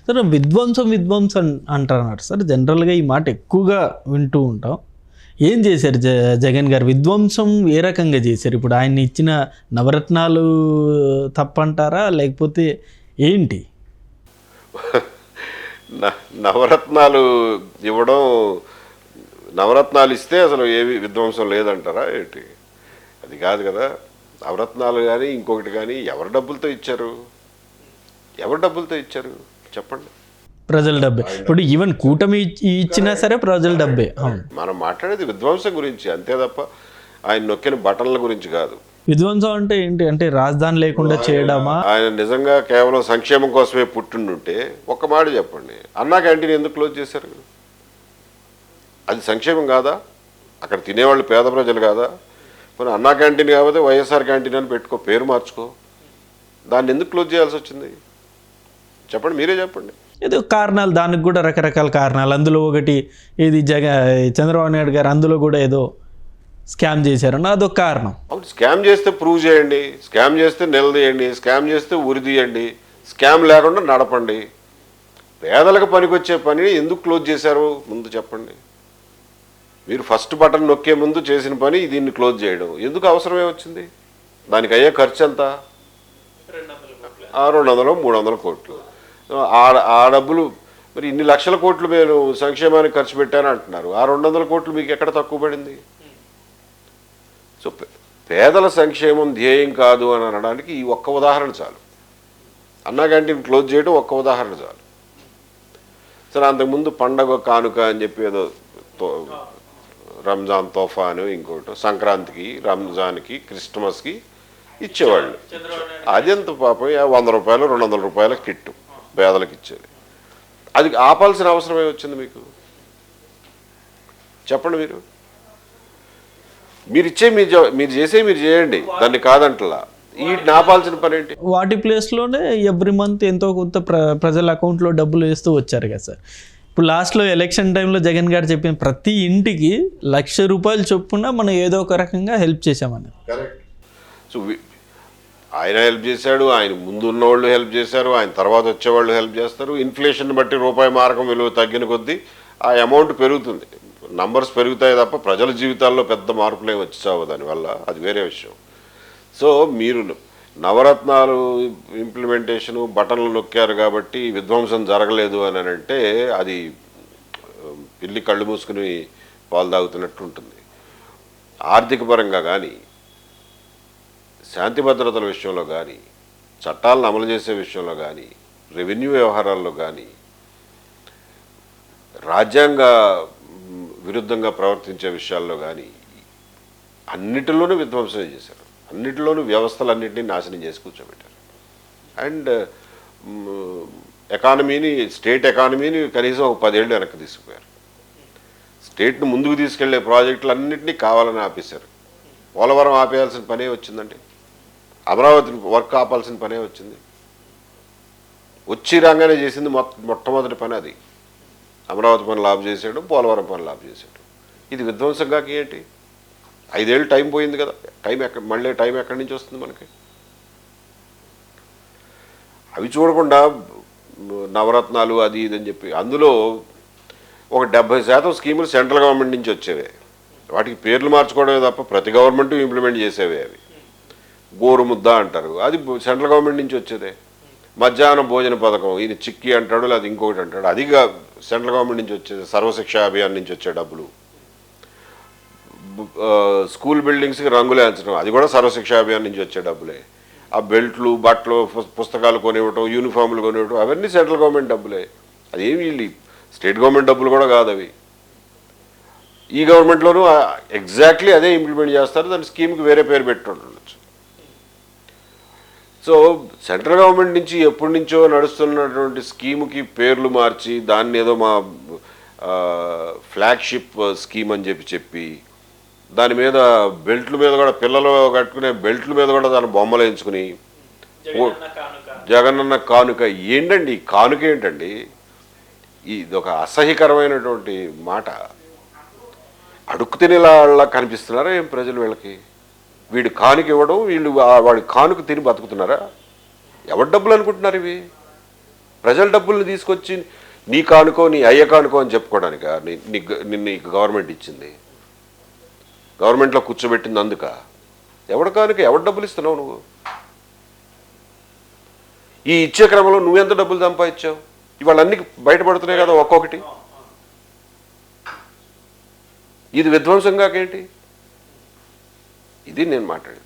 సరే విధ్వంసం విధ్వంసం అంటున్నారు సార్. జనరల్గా ఈ మాట ఎక్కువగా వింటూ ఉంటాం. ఏం చేశారు జగన్ గారు? విధ్వంసం ఏ రకంగా చేశారు? ఇప్పుడు ఆయన ఇచ్చిన నవరత్నాలు తప్పంటారా లేకపోతే ఏంటి? నవరత్నాలు ఇవ్వడం, నవరత్నాలు ఇస్తే అసలు ఏవి విధ్వంసం లేదంటారా ఏంటి? అది కాదు కదా. నవరత్నాలు కానీ ఇంకొకటి కానీ ఎవరి డబ్బులతో ఇచ్చారు? ఎవరి డబ్బులతో ఇచ్చారు చెప్పండి? ప్రజల డబ్బే. ఇప్పుడు ఈవెన్ కూటమి ఇచ్చినా సరే ప్రజల డబ్బే. మనం మాట్లాడేది విధ్వంసం గురించి అంతే తప్ప ఆయన నొక్కిన బటన్ల గురించి కాదు. విధ్వంసం అంటే ఏంటి? అంటే రాజధాని లేకుండా చేయడమా? ఆయన నిజంగా కేవలం సంక్షేమం కోసమే పుట్టిండుంటే ఒక్క మాట చెప్పండి, అన్నా క్యాంటీన్ ఎందుకు క్లోజ్ చేశారు? అది సంక్షేమం కాదా? అక్కడ తినేవాళ్ళు పేద ప్రజలు కాదా? మరి అన్నా క్యాంటీన్ కాకపోతే వైఎస్ఆర్ క్యాంటీన్ అని పెట్టుకో, పేరు మార్చుకో. దాన్ని ఎందుకు క్లోజ్ చేయాల్సి వచ్చింది చెప్పండి, మీరే చెప్పండి. ఏదో కారణాలు, దానికి కూడా రకరకాల కారణాలు. అందులో ఒకటి ఇది చంద్రబాబు నాయుడు గారు అందులో కూడా ఏదో స్కామ్ చేశారన్న అదొక కారణం. అవును, స్కామ్ చేస్తే ప్రూవ్ చేయండి, స్కామ్ చేస్తే నిలదీయండి, స్కామ్ చేస్తే ఉరిదీయండి, స్కామ్ లేకుండా నడపండి. పేదలకు పనికొచ్చే పని ఎందుకు క్లోజ్ చేశారు ముందు చెప్పండి. మీరు ఫస్ట్ బటన్ నొక్కే ముందు చేసిన పని దీన్ని క్లోజ్ చేయడం ఎందుకు అవసరమే వచ్చింది? దానికి అయ్యే ఖర్చు ఎంత? 200-300 కోట్లు. ఆ డబ్బులు మరి ఇన్ని లక్షల కోట్లు నేను సంక్షేమానికి ఖర్చు పెట్టాను అంటున్నారు. ఆ 200 కోట్లు మీకు ఎక్కడ తక్కువ పడింది? సో పేదల సంక్షేమం ధ్యేయం కాదు అని అనడానికి ఈ ఒక్క ఉదాహరణ చాలు. అన్నా క్యాంటీన్ క్లోజ్ చేయడం ఒక్క ఉదాహరణ చాలు. సరే, అంతకుముందు పండగ కానుక అని చెప్పి ఏదో రంజాన్ తోఫా అని ఇంకోటి సంక్రాంతికి, రంజాన్కి, క్రిస్మస్కి ఇచ్చేవాళ్ళు. అదెంత పాపం 100 రూపాయలు 200 రూపాయల కిట్టు పేదలకు ఇచ్చేది. అది ఆపాల్సిన అవసరం ఏమొచ్చింది మీకు చెప్పండి? మీరు ఇచ్చే మీరు చేసే మీరు చేయండి, దాన్ని కాదంటలా. వీటిని ఆపాల్సిన పని ఏంటి? వాటి ప్లేస్లోనే ఎవ్రీ మంత్ ఎంతో కొంత ప్రజల అకౌంట్లో డబ్బులు వేస్తూ వచ్చారు కదా సార్. ఇప్పుడు లాస్ట్లో ఎలక్షన్ టైంలో జగన్ గారు చెప్పిన ప్రతి ఇంటికి 1,00,000 రూపాయలు చొప్పున మనం ఏదో ఒక రకంగా హెల్ప్ చేశామని. కరెక్ట్. సో ఆయన హెల్ప్ చేశాడు, ఆయన ముందు ఉన్న వాళ్ళు హెల్ప్ చేశారు, ఆయన తర్వాత వచ్చేవాళ్ళు హెల్ప్ చేస్తారు. ఇన్ఫ్లేషన్ బట్టి రూపాయి మారకం విలువ తగ్గిన కొద్దీ ఆ అమౌంట్ పెరుగుతుంది, నంబర్స్ పెరుగుతాయి తప్ప ప్రజల జీవితాల్లో పెద్ద మార్పులే వచ్చావు దానివల్ల. అది వేరే విషయం. సో మీరు నవరత్నాలు ఇంప్లిమెంటేషను బటన్లు నొక్కారు కాబట్టి విధ్వంసం జరగలేదు అని అంటే అది పిల్లి కళ్ళు మూసుకుని పాలు తాగుతున్నట్టు ఉంటుంది. ఆర్థిక పరంగా కానీ, శాంతి భద్రతల విషయంలో కానీ, చట్టాలను అమలు చేసే విషయంలో కానీ, రెవెన్యూ వ్యవహారాల్లో కానీ, రాజ్యాంగ విరుద్ధంగా ప్రవర్తించే విషయాల్లో కానీ అన్నిటిలోనూ విధ్వంసమే చేశారు. అన్నిటిలోనూ వ్యవస్థలన్నింటినీ నాశనం చేసి కూర్చోబెట్టారు. అండ్ ఎకానమీని, స్టేట్ ఎకానమీని కనీసం ఒక 10 ఏళ్ళు వెనక్కి తీసుకుపోయారు. స్టేట్ను ముందుకు తీసుకెళ్లే ప్రాజెక్టులన్నింటినీ కావాలని ఆపేశారు. పోలవరం ఆపేయాల్సిన పనే వచ్చిందండి, అమరావతి వర్క్ ఆపాల్సిన పనే వచ్చింది. వచ్చి రాగానే చేసింది మొట్టమొదటి పని అది. అమరావతి పనులు ఆఫ్ చేసాడు, పోలవరం పనులు ఆఫ్ చేశాడు. ఇది విధ్వంసంగా ఏంటి? 5 ఏళ్ళు టైం పోయింది కదా. మళ్ళీ టైం ఎక్కడి నుంచి వస్తుంది మనకి? అవి చూడకుండా నవరత్నాలు అది ఇదని చెప్పి అందులో ఒక 70% స్కీములు సెంట్రల్ గవర్నమెంట్ నుంచి వచ్చేవే. వాటికి పేర్లు మార్చుకోవడమే తప్ప ప్రతి గవర్నమెంట్ ఇంప్లిమెంట్ చేసేవే. అవి గోరుముద్ద అంటారు, అది సెంట్రల్ గవర్నమెంట్ నుంచి వచ్చేదే. మధ్యాహ్న భోజన పథకం ఈయన చిక్కీ అంటాడు, లేదా ఇంకొకటి అంటాడు, అది సెంట్రల్ గవర్నమెంట్ నుంచి వచ్చేది. సర్వశిక్ష అభియాన్ నుంచి వచ్చే డబ్బులు. స్కూల్ బిల్డింగ్స్కి రంగులు వేయించడం, అది కూడా సర్వశిక్ష అభియాన్ నుంచి వచ్చే డబ్బులే. ఆ బెల్ట్లు, బట్టలు, పుస్తకాలు కొనివ్వటం, యూనిఫామ్లు కొనివ్వటం, అవన్నీ సెంట్రల్ గవర్నమెంట్ డబ్బులే. అదేమి వీళ్ళు స్టేట్ గవర్నమెంట్ డబ్బులు కూడా కాదు అవి. ఈ గవర్నమెంట్లోనూ ఎగ్జాక్ట్లీ అదే ఇంప్లిమెంట్ చేస్తారు. దాని స్కీమ్కి వేరే పేరు పెట్టుండొచ్చు. సో సెంట్రల్ గవర్నమెంట్ నుంచి ఎప్పటి నుంచో నడుస్తున్నటువంటి స్కీముకి పేర్లు మార్చి దాన్ని ఏదో మా ఫ్లాగ్షిప్ స్కీమ్ అని చెప్పి దాని మీద బెల్ట్ల మీద కూడా, పిల్లలు కట్టుకునే బెల్ట్ల మీద కూడా దాని బొమ్మలు వేయించుకుని జగనన్న కానుక. ఏంటండి కానుక? ఏంటండి ఇది? ఒక అసహ్యకరమైనటువంటి మాట. అడుక్కు తినేలా కనిపిస్తున్నారా ఏం ప్రజలు వీళ్ళకి? వీడు కానుక ఇవ్వడం, వీళ్ళు వాడి కానుక తిని బతుకుతున్నారా? ఎవరి డబ్బులు అనుకుంటున్నారు ఇవి? ప్రజల డబ్బుల్ని తీసుకొచ్చి నీ కానుకో నీ అయ్య కానుకో అని చెప్పుకోవడానిక నీకు గవర్నమెంట్ ఇచ్చింది, గవర్నమెంట్లో కూర్చోబెట్టింది అందుక? ఎవరి కానుక ఎవరి డబ్బులు ఇస్తున్నావు నువ్వు? ఈ ఇచ్చే క్రమంలో నువ్వెంత డబ్బులు సంపాదించావు? ఇవాళ అన్ని బయటపడుతున్నాయి కదా ఒక్కొక్కటి. ఇది విధ్వంసంగాకేంటి? ఇది నేను మాట్లాడేది.